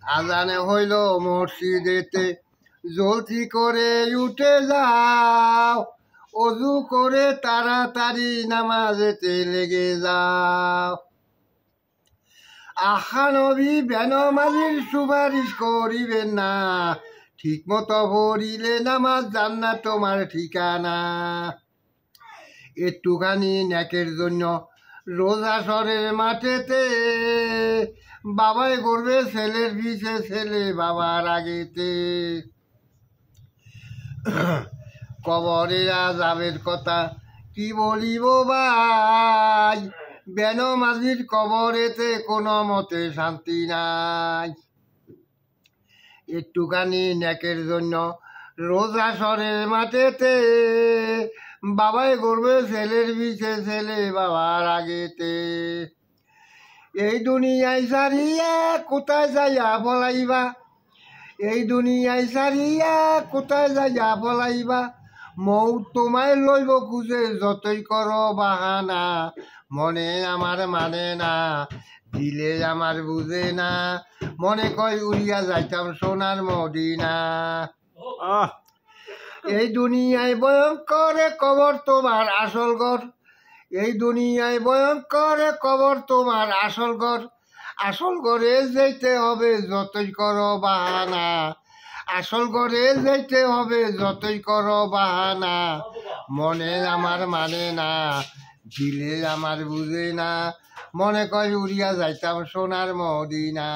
আজানে হইল মসজিদেতে জলদি করে উঠে যাও, অজু করে তাড়াতাড়ি নামাজেতে লেগে যাও। আহা নবী বেনমাজির সুপারিশ করিবেন না, ঠিক মতো পড়িলে নামাজ জান্নাত তোমার ঠিকানা। একটুখানি ন্যাকের জন্য রোজা সরের মাঠেতে বাবাই করবে ছেলের পিছে ছেলে বাবার আগেতে। কবরের আযাবের কথা কি বলিব ভাই, বেনমাজির কবরেতে কোনো মতে শান্তি নাই। একটুখানি ন্যাকের জন্য রোজা সরের মাঠেতে বাবাই করবে ছেলের পিছে ছেলে বাবার আগেতে। এই দুনিয়ায় সারিয়া কোথায় যাইয়া পলাইবা, এই দুনিয়ায় সারিয়া কোথায় যাইয়া পলাইবা, মৌত তোমায় লইব খুঁজে যতই করো বাহানা। মনে আমার মানে না, দিলে আমার বুঝে না, মনে কয় উড়িয়া যাইতাম সোনার মদিনা। এই দুনিয়ায় ভয়ঙ্কর কবর তোমার আসল ঘর, এই দুনিয়ায় ভয়ঙ্কর কবর তোমার আসল ঘর। আসল ঘরে যেতে হবে যতই করো বাহানা, আসল ঘরে যেতে হবে যতই করো বাহানা। মনে আমার মানে না, দিলে আমার বুঝে না, মনে কয় উড়িয়া যাইতাম সোনার মদিনা।